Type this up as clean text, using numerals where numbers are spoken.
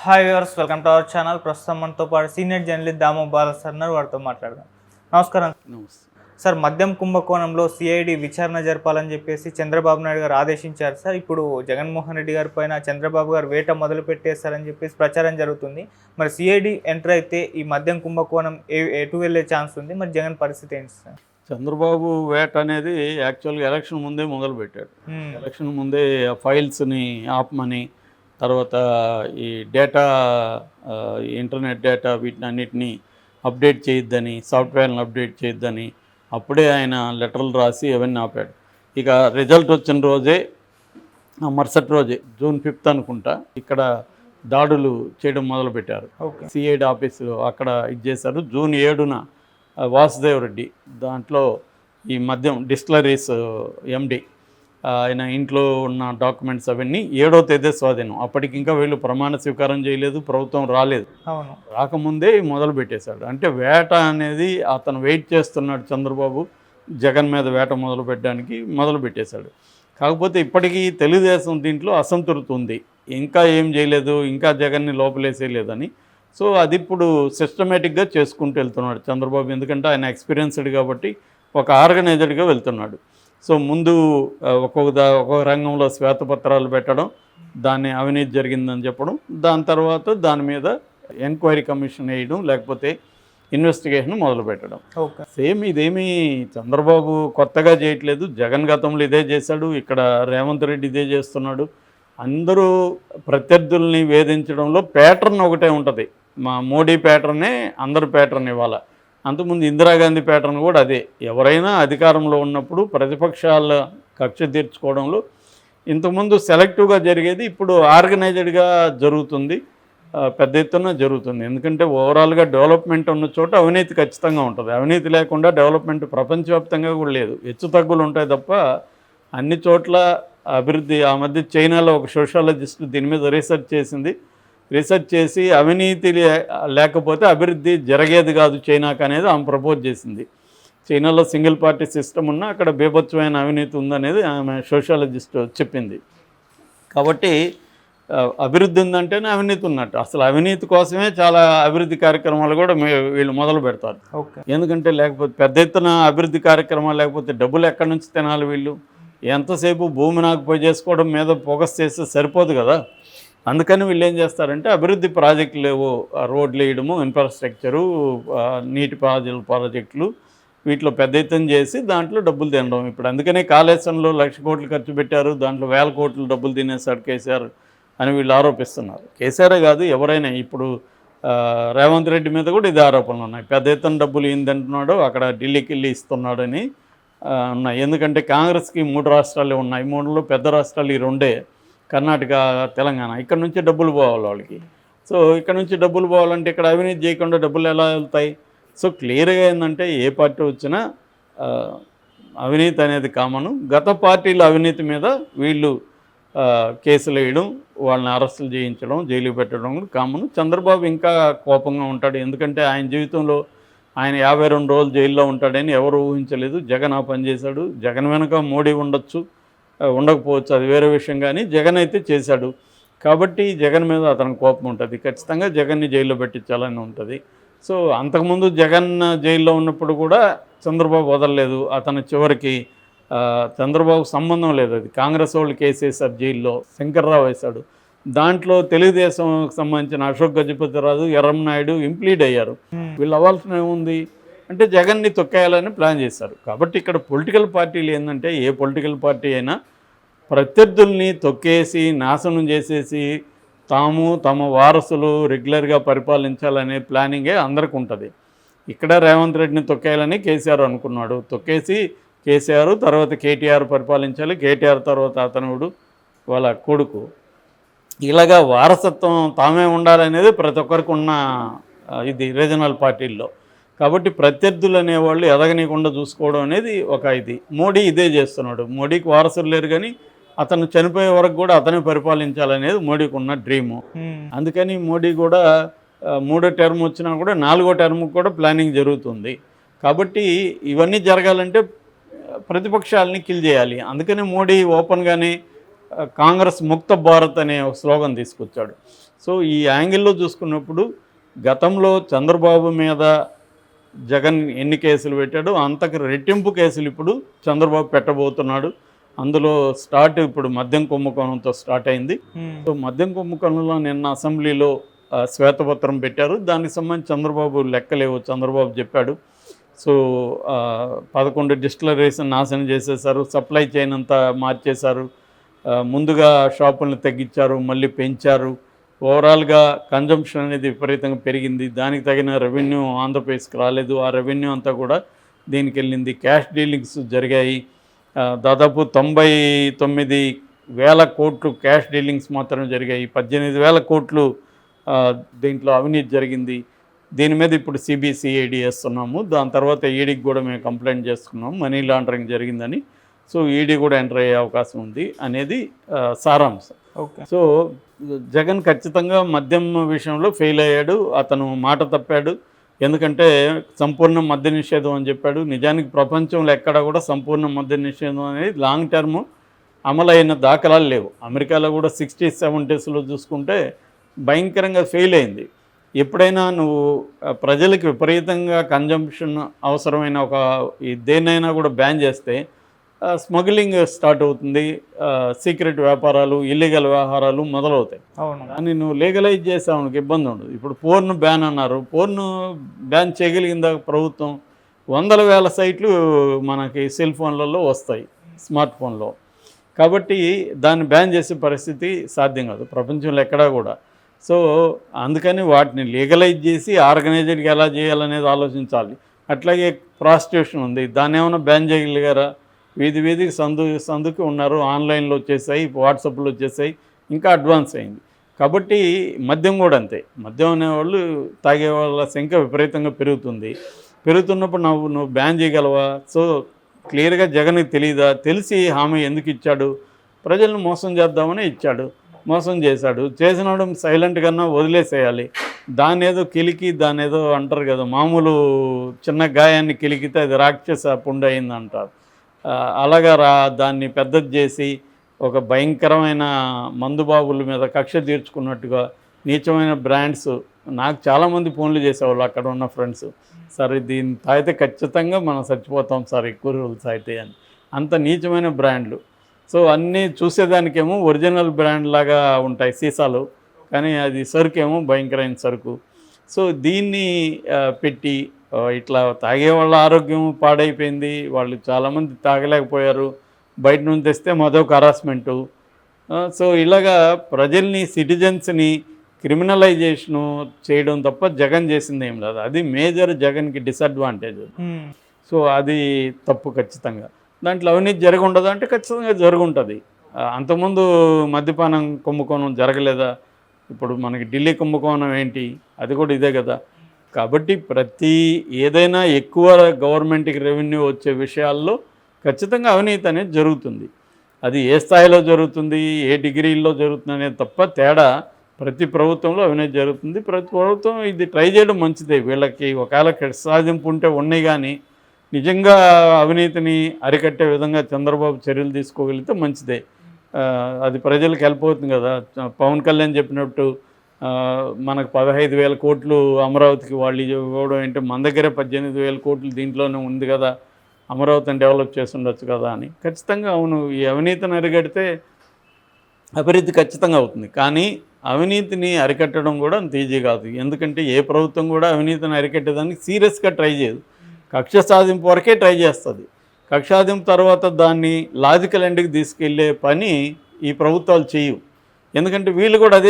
Hi viewers, welcome to our channel. ప్రస్తుతం మనతో పాటు సీనియర్ జర్నలిస్ట్ దాము బాలా సార్ ఉన్నారు. వారితో మాట్లాడదాం. నమస్కారం సార్. మద్యం కుంభకోణంలో సిఐడి విచారణ జరపాలని చెప్పేసి చంద్రబాబు నాయుడు గారు ఆదేశించారు సార్. ఇప్పుడు జగన్మోహన్ రెడ్డి గారి పైన చంద్రబాబు గారు వేట మొదలు పెట్టేస్తారని చెప్పేసి ప్రచారం జరుగుతుంది. మరి సిఐడి ఎంటర్ అయితే ఈ మద్యం కుంభకోణం ఎటు వెళ్ళే ఛాన్స్ ఉంది? మరి జగన్ పరిస్థితి ఏంటి సార్? చంద్రబాబు వేట అనేది యాక్చువల్గా ఎలక్షన్ ముందే మొదలుపెట్టాడు. ఎలక్షన్ ముందే ఫైల్స్ని ఆపమని, తర్వాత ఈ డేటా, ఇంటర్నెట్ డేటా వీటిని అన్నిటినీ అప్డేట్ చేయొద్దని, సాఫ్ట్వేర్ని అప్డేట్ చేయొద్దని అప్పుడే ఆయన లెటర్లు రాసి అవన్నీ ఆపాడు. ఇక రిజల్ట్ వచ్చిన రోజే, మరుసటి రోజే జూన్ 5th అనుకుంటా, ఇక్కడ దాడులు చేయడం మొదలుపెట్టారు. సిఐడి ఆఫీసులో అక్కడ ఇది చేశారు. జూన్ 7న వాసుదేవ్ రెడ్డి, దాంట్లో ఈ మద్యం డిస్టిలరీస్ ఎండి, ఆయన ఇంట్లో ఉన్న డాక్యుమెంట్స్ అవన్నీ 7వ తేదీ స్వాధీనం. అప్పటికి ఇంకా వీళ్ళు ప్రమాణ స్వీకారం చేయలేదు, ప్రభుత్వం రాలేదు. రాకముందే మొదలు పెట్టేశాడు. అంటే వేట అనేది అతను వెయిట్ చేస్తున్నాడు. చంద్రబాబు జగన్ మీద వేట మొదలు పెట్టడానికి మొదలు పెట్టేశాడు. కాకపోతే ఇప్పటికీ తెలుగుదేశం దీంట్లో అసంతృప్తి ఉంది. ఇంకా ఏం చేయలేదు, ఇంకా జగన్ని లోపలేసేయలేదని. సో అది ఇప్పుడు సిస్టమేటిక్గా చేసుకుంటూ వెళ్తున్నాడు చంద్రబాబు. ఎందుకంటే ఆయన ఎక్స్పీరియన్స్డ్ కాబట్టి ఒక ఆర్గనైజర్గా వెళ్తున్నాడు. సో ముందు ఒక్కొక్క రంగంలో శ్వేతపత్రాలు పెట్టడం, దాన్ని అవినీతి జరిగిందని చెప్పడం, దాని తర్వాత దాని మీద ఎంక్వైరీ కమిషన్ వేయడం, లేకపోతే ఇన్వెస్టిగేషన్ మొదలు పెట్టడం. సేమ్ ఇదేమీ చంద్రబాబు కొత్తగా చేయట్లేదు. జగన్ గతంలో ఇదే చేశాడు, ఇక్కడ రేవంత్ రెడ్డి ఇదే చేస్తున్నాడు. అందరూ ప్రత్యర్థుల్ని వేధించడంలో ప్యాటర్న్ ఒకటే ఉంటుంది. మా మోడీ ప్యాటర్నే అందరి ప్యాటర్న్ ఇవ్వాలి. అంతకుముందు ఇందిరాగాంధీ ప్యాటర్న్ కూడా అదే. ఎవరైనా అధికారంలో ఉన్నప్పుడు ప్రతిపక్షాల కక్ష తీర్చుకోవడంలో ఇంతకుముందు సెలెక్టివ్గా జరిగేది, ఇప్పుడు ఆర్గనైజ్డ్గా జరుగుతుంది, పెద్ద ఎత్తున జరుగుతుంది. ఎందుకంటే ఓవరాల్గా డెవలప్మెంట్ ఉన్న చోట అవినీతి ఖచ్చితంగా ఉంటుంది. అవినీతి లేకుండా డెవలప్మెంట్ ప్రపంచవ్యాప్తంగా కూడా లేదు. హెచ్చు తగ్గులు ఉంటాయి తప్ప అన్ని చోట్ల అభివృద్ధి. ఆ మధ్య చైనాలో ఒక సోషాలజిస్ట్ దీని మీద రీసెర్చ్ చేసి అవినీతి లేకపోతే అభివృద్ధి జరిగేది కాదు చైనాకు అనేది ఆమె ప్రపోజ్ చేసింది. చైనాలో సింగిల్ పార్టీ సిస్టమ్ ఉన్నా అక్కడ బీభత్సమైన అవినీతి ఉందనేది ఆమె సోషాలజిస్ట్ చెప్పింది. కాబట్టి అభివృద్ధి ఉందంటేనే అవినీతి ఉన్నట్టు. అసలు అవినీతి కోసమే చాలా అభివృద్ధి కార్యక్రమాలు కూడా వీళ్ళు మొదలు పెడతారు. ఎందుకంటే లేకపోతే పెద్ద ఎత్తున అభివృద్ధి కార్యక్రమాలు లేకపోతే డబ్బులు ఎక్కడి నుంచి తినాలి వీళ్ళు? ఎంతసేపు భూమి నాకు పోయి చేసుకోవడం మీద ఫోకస్ చేస్తే సరిపోదు కదా. అందుకని వీళ్ళు ఏం చేస్తారంటే అభివృద్ధి ప్రాజెక్టులు, రోడ్లు వేయడము, ఇన్ఫ్రాస్ట్రక్చరు, నీటి ప్రాజెక్టులు, వీటిలో పెద్ద ఎత్తున చేసి దాంట్లో డబ్బులు తినడం. ఇప్పుడు అందుకనే కాళేశ్వరంలో 1,00,000 కోట్లు ఖర్చు పెట్టారు, దాంట్లో 1,000 కోట్లు డబ్బులు తినేశాడు కేసీఆర్ అని వీళ్ళు ఆరోపిస్తున్నారు. కేసీఆరే కాదు, ఎవరైనా. ఇప్పుడు రేవంత్ రెడ్డి మీద కూడా ఇది ఆరోపణలు ఉన్నాయి. పెద్ద ఎత్తున డబ్బులు ఏం తింటున్నాడో అక్కడ ఢిల్లీకి వెళ్ళి ఇస్తున్నాడని ఉన్నాయి. ఎందుకంటే కాంగ్రెస్కి 3 రాష్ట్రాలే ఉన్నాయి. 3లో పెద్ద రాష్ట్రాలు ఈ 2, కర్ణాటక, తెలంగాణ. ఇక్కడ నుంచి డబ్బులు పోవాలి వాళ్ళకి. సో ఇక్కడ నుంచి డబ్బులు పోవాలంటే ఇక్కడ అవినీతి చేయకుండా డబ్బులు ఎలా వెళ్తాయి? సో క్లియర్గా ఏంటంటే ఏ పార్టీ వచ్చినా అవినీతి అనేది కామను. గత పార్టీల అవినీతి మీద వీళ్ళు కేసులు వేయడం, వాళ్ళని అరెస్టులు చేయించడం, జైలు పెట్టడం కూడా కామను. చంద్రబాబు ఇంకా కోపంగా ఉంటాడు. ఎందుకంటే ఆయన జీవితంలో ఆయన 52 రోజులు జైల్లో ఉంటాడని ఎవరు ఊహించలేదు. జగన్ ఆ పని చేశాడు. జగన్ వెనక మోడీ ఉండకపోవచ్చు, అది వేరే విషయం. కానీ జగన్ అయితే చేశాడు కాబట్టి జగన్ మీద అతనికి కోపం ఉంటుంది. ఖచ్చితంగా జగన్ని జైల్లో పెట్టించాలని ఉంటుంది. సో అంతకుముందు జగన్ జైల్లో ఉన్నప్పుడు కూడా చంద్రబాబు వదలలేదు. అతను చివరికి చంద్రబాబుకు సంబంధం లేదు, అది కాంగ్రెస్ వాళ్ళు కేసు వేశారు జైల్లో. శంకర్రావు వేశాడు. దాంట్లో తెలుగుదేశంకి సంబంధించిన అశోక్ గజపతిరాజు, ఎర్రంనాయుడు ఇంప్లీడ్ అయ్యారు. వీళ్ళు అవ్వాల్సిన ఏముంది అంటే జగన్ని తొక్కేయాలని ప్లాన్ చేశారు. కాబట్టి ఇక్కడ పొలిటికల్ పార్టీలు ఏంటంటే, ఏ పొలిటికల్ పార్టీ అయినా ప్రత్యర్థుల్ని తొక్కేసి నాశనం చేసేసి తమ వారసులు రెగ్యులర్గా పరిపాలించాలనే ప్లానింగే అందరికి ఉంటుంది. ఇక్కడ రేవంత్ రెడ్డిని తొక్కేయాలని కేసీఆర్ అనుకున్నాడు. తొక్కేసి కేసీఆర్ తర్వాత కేటీఆర్ పరిపాలించాలి, కేటీఆర్ తర్వాత అతనుడు వాళ్ళ కొడుకు, ఇలాగా వారసత్వం తామే ఉండాలనేది ప్రతి ఒక్కరికి ఉన్న ఇది రీజనల్ పార్టీల్లో. కాబట్టి ప్రత్యర్థులు అనేవాళ్ళు ఎదగనీయకుండా చూసుకోవడం అనేది ఒక ఇది. మోడీ ఇదే చేస్తున్నాడు. మోడీకి వారసులు లేరు, కానీ అతను చనిపోయే వరకు కూడా అతనే పరిపాలించాలనేది మోడీకి ఉన్న డ్రీము. అందుకని మోడీ కూడా 3వ టర్మ్ వచ్చినా కూడా 4వ టర్మ్కి కూడా ప్లానింగ్ జరుగుతుంది. కాబట్టి ఇవన్నీ జరగాలంటే ప్రతిపక్షాలని కిల్ చేయాలి. అందుకని మోడీ ఓపెన్గానే కాంగ్రెస్ ముక్త భారత్ అనే ఒక స్లోగన్ తీసుకొచ్చాడు. సో ఈ యాంగిల్లో చూసుకున్నప్పుడు గతంలో చంద్రబాబు మీద జగన్ ఎన్ని కేసులు పెట్టాడు, అంతకు రెట్టింపు కేసులు ఇప్పుడు చంద్రబాబు పెట్టబోతున్నాడు. అందులో స్టార్ట్ ఇప్పుడు మద్యం కుంభకోణంతో స్టార్ట్ అయింది. సో మద్యం కుంభకోణంలో నిన్న అసెంబ్లీలో శ్వేతపత్రం పెట్టారు. దానికి సంబంధించి చంద్రబాబు లెక్కలేవు, చంద్రబాబు చెప్పాడు. సో 11 డిస్టిలరీస్ నాశనం చేసేశారు, సప్లై చైన్ అంతా మార్చేశారు, ముందుగా షాపులను తగ్గించారు, మళ్ళీ పెంచారు. ఓవరాల్గా కన్జంప్షన్ అనేది విపరీతంగా పెరిగింది. దానికి తగిన రెవెన్యూ ఆంధ్రప్రదేశ్కి రాలేదు. ఆ రెవెన్యూ అంతా కూడా దీనికి వెళ్ళింది. క్యాష్ డీలింగ్స్ జరిగాయి. దాదాపు 99,000 కోట్లు క్యాష్ డీలింగ్స్ మాత్రమే జరిగాయి. 18,000 కోట్లు దీంట్లో అవినీతి జరిగింది. దీని మీద ఇప్పుడు సిబిసిఐడి వేస్తున్నాము. దాని తర్వాత ఈడీకి కూడా మేము కంప్లైంట్ చేసుకున్నాము, మనీ లాండరింగ్ జరిగిందని. సో ఈడీ కూడా ఎంటర్ అయ్యే అవకాశం ఉంది అనేది సారాంశం. ఓకే. సో జగన్ ఖచ్చితంగా మద్యం విషయంలో ఫెయిల్ అయ్యాడు. అతను మాట తప్పాడు. ఎందుకంటే సంపూర్ణ మద్య నిషేధం అని చెప్పాడు. నిజానికి ప్రపంచంలో ఎక్కడ కూడా సంపూర్ణ మద్య నిషేధం అనేది లాంగ్ టర్మ్ అమలైన దాఖలాలు లేవు. అమెరికాలో కూడా 60s 70sలో చూసుకుంటే భయంకరంగా ఫెయిల్ అయింది. ఎప్పుడైనా నువ్వు ప్రజలకు విపరీతంగా కన్జంప్షన్ అవసరమైన ఒక దేన్నైనా కూడా బ్యాన్ చేస్తే స్మగ్లింగ్ స్టార్ట్ అవుతుంది, సీక్రెట్ వ్యాపారాలు, ఇల్లీగల్ వ్యవహారాలు మొదలవుతాయి. అవును. కానీ నువ్వు లీగలైజ్ చేసావు, ఇబ్బంది ఉండదు. ఇప్పుడు పోర్న్ బ్యాన్ అన్నారు. పోర్న్ బ్యాన్ చేయగలిగిందా ప్రభుత్వం? 100,000 సైట్లు మనకి సెల్ ఫోన్లలో వస్తాయి, స్మార్ట్ ఫోన్లో. కాబట్టి దాన్ని బ్యాన్ చేసే పరిస్థితి సాధ్యం కాదు ప్రపంచంలో ఎక్కడా కూడా. సో అందుకని వాటిని లీగలైజ్ చేసి ఆర్గనైజర్కి ఎలా చేయాలనేది ఆలోచించాలి. అట్లాగే ప్రాస్టిట్యూషన్ ఉంది, దాన్ని ఏమైనా బ్యాన్ చేయగలిగారా? వీధికి సందుకి ఉన్నారు, ఆన్లైన్లో వచ్చేసాయి, వాట్సాప్లో వచ్చేసాయి, ఇంకా అడ్వాన్స్ అయింది. కాబట్టి మద్యం కూడా అంతే. మద్యం అనేవాళ్ళు తాగే వాళ్ళ సంఖ్య విపరీతంగా పెరుగుతున్నప్పుడు నువ్వు బ్యాన్ చేయగలవా? సో క్లియర్గా జగన్కి తెలియదా? తెలిసి హామీ ఎందుకు ఇచ్చాడు? ప్రజలను మోసం చేద్దామని ఇచ్చాడు, మోసం చేశాడు. చేసినప్పుడు సైలెంట్గా వదిలేసేయాలి. దాని ఏదో దాని ఏదో అంటారు కదా, మామూలు చిన్న గాయాన్ని కిలికితే అది రాక్షస పుండు అయింది అంటారు. అలాగా దాన్ని పెద్దది చేసి ఒక భయంకరమైన మందుబాబుల మీద కక్ష తీర్చుకున్నట్టుగా నీచమైన బ్రాండ్స్. నాకు చాలామంది ఫోన్లు చేసేవాళ్ళు అక్కడ ఉన్న ఫ్రెండ్స్, సార్ దీన్ని తాగితే ఖచ్చితంగా మనం చచ్చిపోతాం సార్, ఎక్కువ రోజులు తాగితే అని. అంత నీచమైన బ్రాండ్లు. సో అన్నీ చూసేదానికేమో ఒరిజినల్ బ్రాండ్ లాగా ఉంటాయి సీసాలు, కానీ అది సరుకేమో భయంకరమైన సరుకు. సో దీన్ని పెట్టి ఇట్లా తాగే వాళ్ళ ఆరోగ్యం పాడైపోయింది. వాళ్ళు చాలామంది తాగలేకపోయారు. బయట నుంచి తెస్తే మరొక హరాస్మెంటు. సో ఇలాగా ప్రజల్ని, సిటిజన్స్ని క్రిమినలైజేషను చేయడం తప్ప జగన్ చేసింది ఏం లేదు. అది మేజర్ జగన్కి డిసడ్వాంటేజ్. సో అది తప్పు ఖచ్చితంగా. దాంట్లో అవినీతి జరగundదు అంటే ఖచ్చితంగా జరుగుంటుంది. అంతకుముందు మద్యపానం కుంభకోణం జరగలేదా? ఇప్పుడు మనకి ఢిల్లీ కుంభకోణం ఏంటి? అది కూడా ఇదే కదా. కాబట్టి ఏదైనా ఎక్కువ గవర్నమెంట్కి రెవెన్యూ వచ్చే విషయాల్లో ఖచ్చితంగా అవినీతి అనేది జరుగుతుంది. అది ఏ స్థాయిలో జరుగుతుంది, ఏ డిగ్రీల్లో జరుగుతుంది అనేది తప్ప తేడా ప్రతి ప్రభుత్వంలో అవినీతి జరుగుతుంది. ప్రతి ప్రభుత్వం ఇది ట్రై చేయడం మంచిదే. వీళ్ళకి ఒకవేళ సాధింపు ఉంటే ఉన్నాయి, కానీ నిజంగా అవినీతిని అరికట్టే విధంగా చంద్రబాబు చర్యలు తీసుకోగలిగితే మంచిదే. అది ప్రజలకు హెల్ప్ అవుతుంది కదా. పవన్ కళ్యాణ్ చెప్పినట్టు మనకు 15,000 కోట్లు అమరావతికి వాళ్ళు ఇవ్వడం ఏంటి, మన దగ్గరే 18,000 కోట్లు దీంట్లోనే ఉంది కదా, అమరావతిని డెవలప్ చేసి ఉండొచ్చు కదా అని. ఖచ్చితంగా అవును, ఈ అవినీతిని అరికడితే అభివృద్ధి ఖచ్చితంగా అవుతుంది. కానీ అవినీతిని అరికట్టడం కూడా అంత ఈజీ కాదు. ఎందుకంటే ఏ ప్రభుత్వం కూడా అవినీతిని అరికట్టేదానికి సీరియస్గా ట్రై చేయదు. కక్ష సాధింపు వరకే ట్రై చేస్తుంది. కక్ష సాధింపు తర్వాత దాన్ని లాజికల్ ఎండ్కి తీసుకెళ్లే పని ఈ ప్రభుత్వాలు చేయవు. ఎందుకంటే వీళ్ళు కూడా అదే